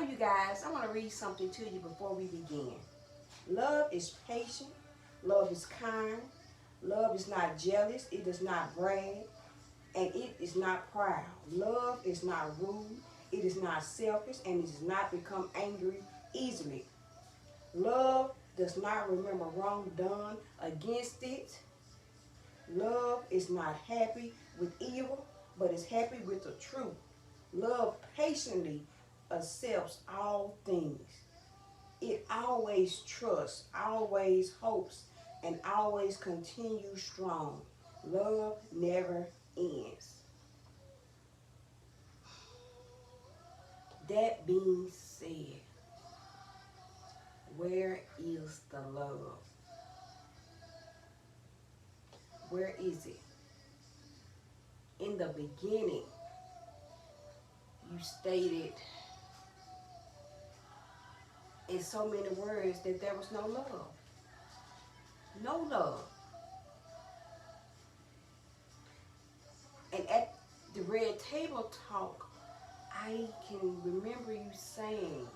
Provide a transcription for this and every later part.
you guys, I want to read something to you before we begin. Love is patient. Love is kind. Love is not jealous. It does not brag. And it is not proud. Love is not rude. It is not selfish. And it does not become angry easily. Love does not remember wrong done against it. Love is not happy with evil, but is happy with the truth. Love patiently accepts all things. It always trusts, always hopes, and always continues strong. Love never ends. That being said, where is the love? Where is it? In the beginning, you stated in so many words that there was no love. No love. And at the Red Table Talk, I can remember you saying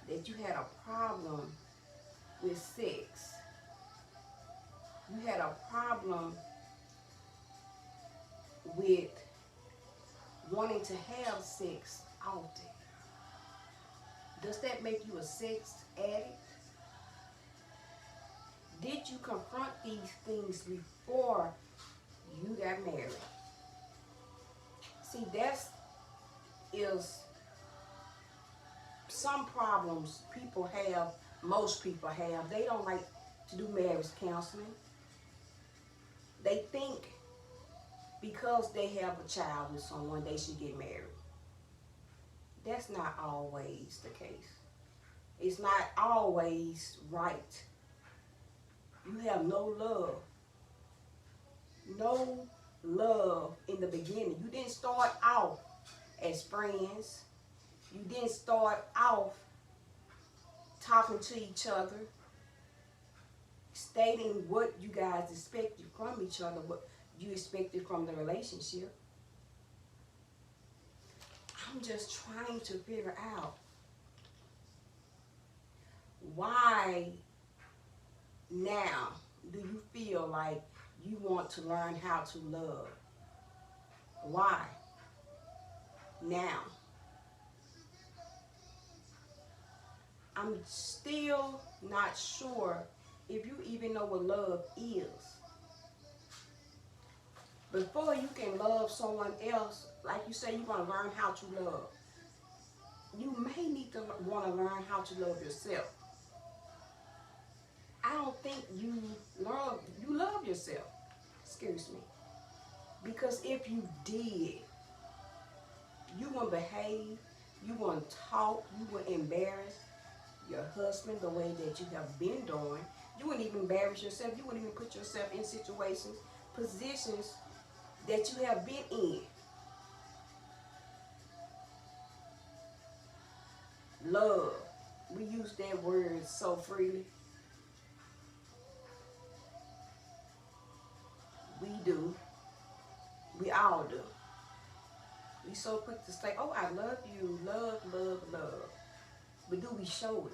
that you had a problem with sex. You had a problem with wanting to have sex often. Does that make you a sex addict? Did you confront these things before you got married? See, that's is some problems people have, most people have. They don't like to do marriage counseling. They think because they have a child with someone, they should get married. That's not always the case. It's not always right. You have no love. No love in the beginning. You didn't start off as friends. You didn't start off talking to each other, stating what you guys expected from each other, what you expected from the relationship. I'm just trying to figure out why now do you feel like you want to learn how to love? Why now? I'm still not sure if you even know what love is. Before you can love someone else, like you say, you want to learn how to love. You may need to want to learn how to love yourself. I don't think you love yourself. Excuse me. Because if you did, you wouldn't behave, you wouldn't talk, you wouldn't embarrass your husband the way that you have been doing. You wouldn't even embarrass yourself. You wouldn't even put yourself in situations, positions that you have been in. Love. We use that word so freely. We do. We all do. We so quick to say, oh, I love you. Love, love, love. But do we show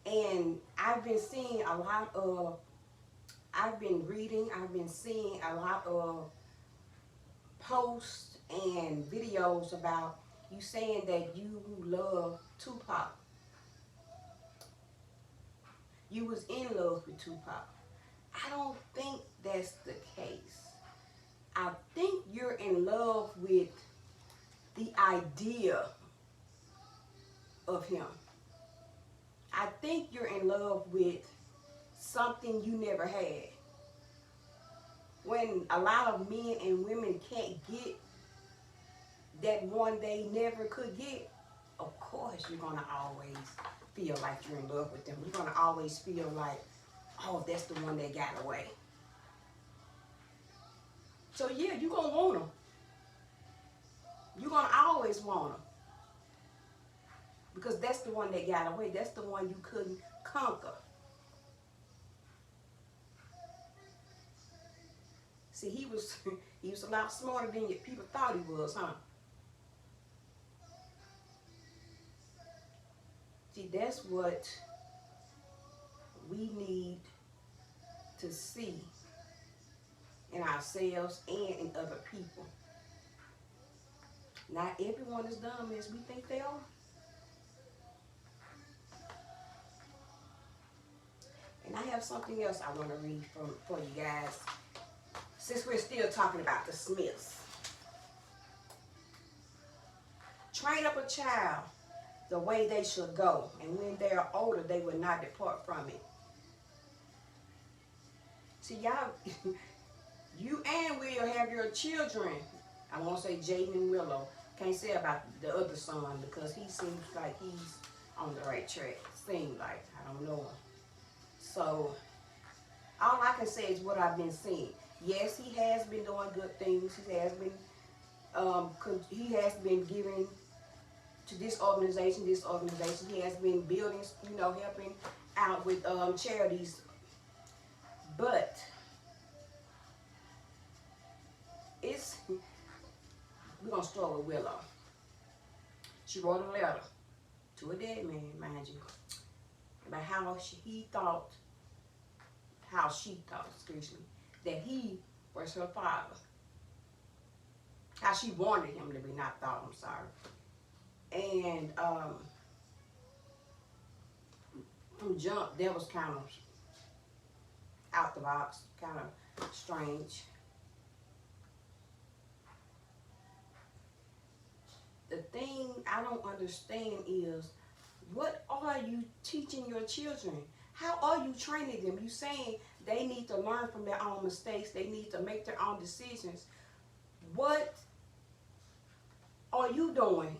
it? And I've been seeing a lot of, I've been reading, I've been seeing a lot of posts and videos about you saying that you love Tupac. You was in love with Tupac. I don't think that's the case. I think you're in love with the idea of him. I think you're in love with something you never had. When a lot of men and women can't get that one they never could get, of course you're going to always feel like you're in love with them. You're going to always feel like, oh, that's the one that got away. So yeah, you're going to want them. You're going to always want them. Because that's the one that got away. That's the one you couldn't conquer. See, He was a lot smarter than people thought he was, huh? See, that's what we need to see in ourselves and in other people. Not everyone is dumb as we think they are. And I have something else I want to read for you guys, since we're still talking about the Smiths. Train up a child the way they should go, and when they are older, they will not depart from it. See, y'all, you and Will have your children. I won't say Jaden and Willow. Can't say about the other son because he seems like he's on the right track. Seems like, I don't know him. So, all I can say is what I've been seeing. Yes, he has been doing good things. He has been giving to this organization. He has been building, helping out with charities. But we're gonna start with Willow. She wrote a letter to a dead man, mind you, about how she thought, that he was her father. How she wanted him to be, not thought, I'm sorry. And from jump, that was kind of out the box, kind of strange. The thing I don't understand is, what are you teaching your children? How are you training them? You saying they need to learn from their own mistakes. They need to make their own decisions. What are you doing?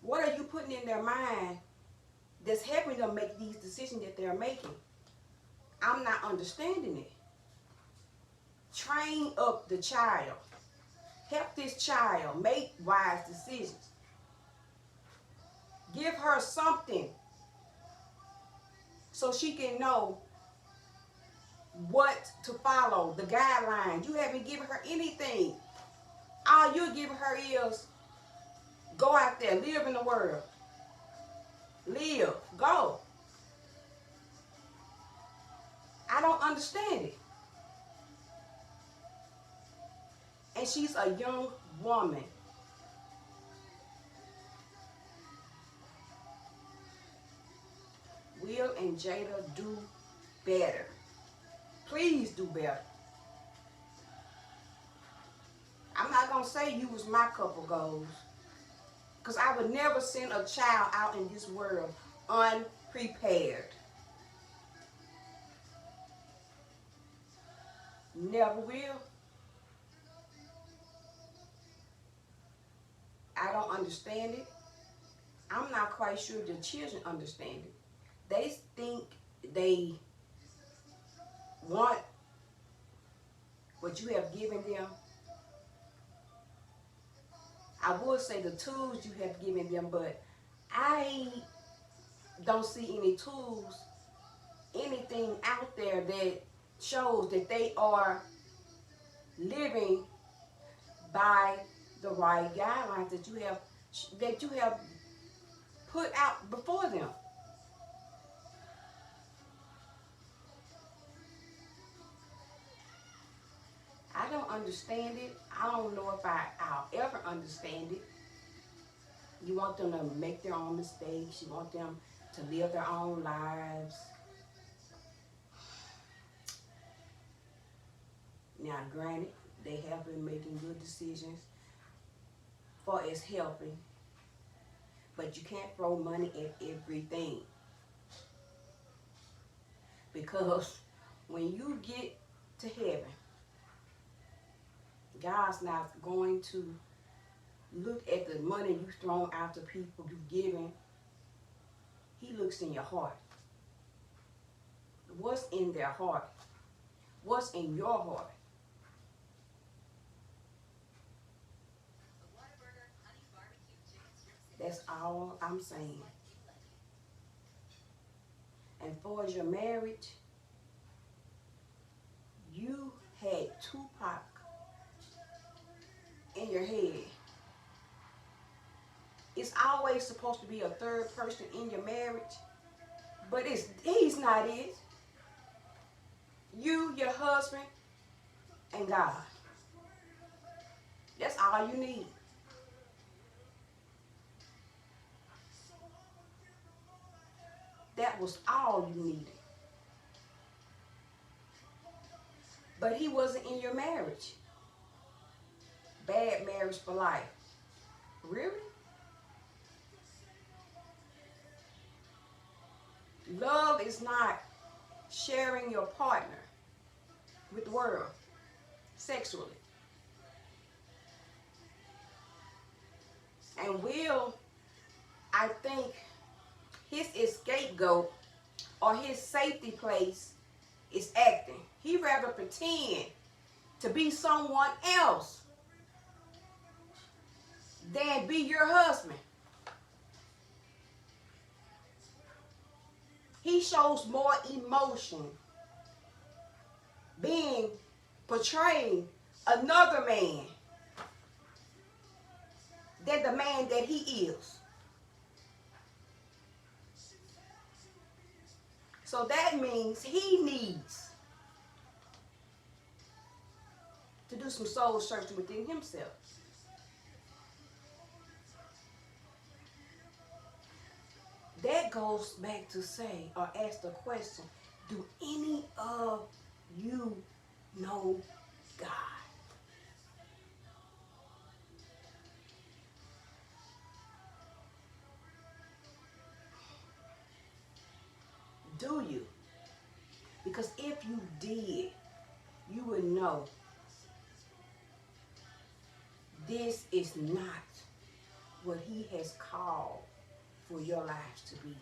What are you putting in their mind that's helping them make these decisions that they're making? I'm not understanding it. Train up the child. Help this child make wise decisions. Give her something so she can know what to follow, the guidelines. You haven't given her anything. All you're giving her is go out there, live in the world. Live, go. I don't understand it. And she's a young woman. Will and Jada, do better. Please do better. I'm not going to say you was my couple goals, because I would never send a child out in this world unprepared. Never will. I don't understand it. I'm not quite sure the children understand it. They think they want what you have given them. I would say the tools you have given them, but I don't see any tools, anything out there that shows that they are living by the right guidelines that you have put out before them. I don't understand it. I don't know if I'll ever understand it. You want them to make their own mistakes. You want them to live their own lives. Now, granted, they have been making good decisions for as helping, but you can't throw money at everything. Because when you get to heaven, God's not going to look at the money you've thrown out to people you've given. He looks in your heart. What's in their heart? What's in your heart? That's all I'm saying. And for your marriage, you had Tupac your head. It's always supposed to be a third person in your marriage, but he's not it. You, your husband, and God. That's all you need. That was all you needed. But he wasn't in your marriage. Bad marriage for life. Really? Love is not sharing your partner with the world sexually. And Will, I think his scapegoat or his safety place is acting. He rather pretend to be someone else than be your husband. He shows more emotion being portraying another man than the man that he is. So that means he needs to do some soul searching within himself. That goes back to say or ask the question, do any of you know God? Do you? Because if you did, you would know this is not what he has called for your lives to be.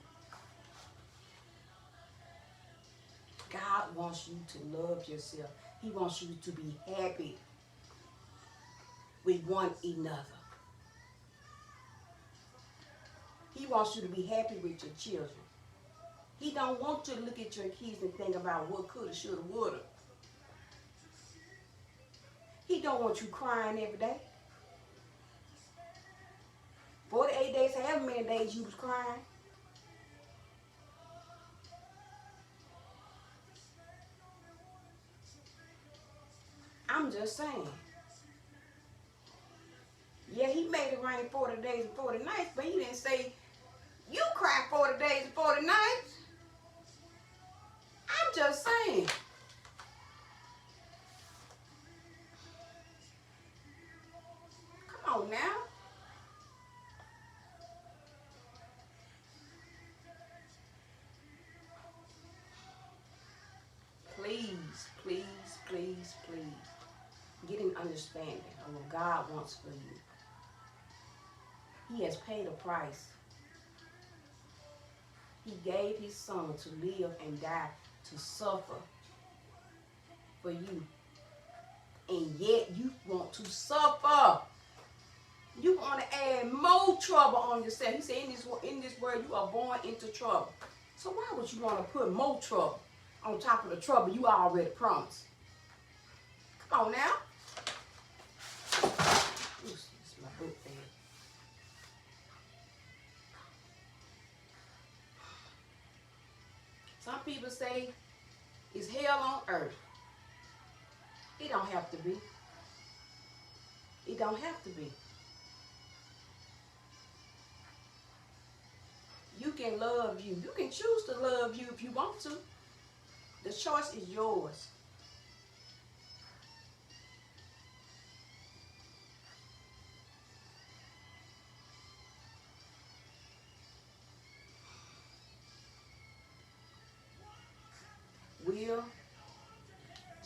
God wants you to love yourself. He wants you to be happy with one another. He wants you to be happy with your children. He don't want you to look at your kids and think about what coulda, shoulda, woulda. He don't want you crying every day. 48 days, however many days you was crying. I'm just saying. Yeah, he made it rain 40 days and 40 nights, but he didn't say, you cry 40 days and 40 nights. I'm just saying. Come on now. Please, please, please, please. Get an understanding of what God wants for you. He has paid a price. He gave his son to live and die, to suffer for you. And yet you want to suffer. You want to add more trouble on yourself. He said in this world you are born into trouble. So why would you want to put more trouble on top of the trouble you already promised? Come on now. This is my book there. Some people say it's hell on earth. It don't have to be. It don't have to be. You can love you. You can choose to love you if you want to. The choice is yours. Will,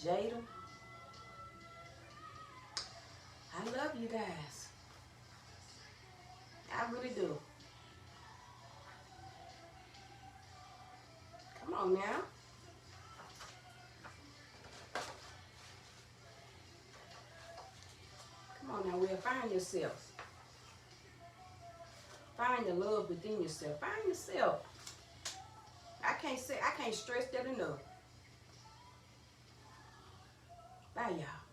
Jada, I love you guys. I really do. Come on now. Come on now, Will, find yourself. Find the love within yourself. Find yourself. I can't stress that enough. Bye, y'all.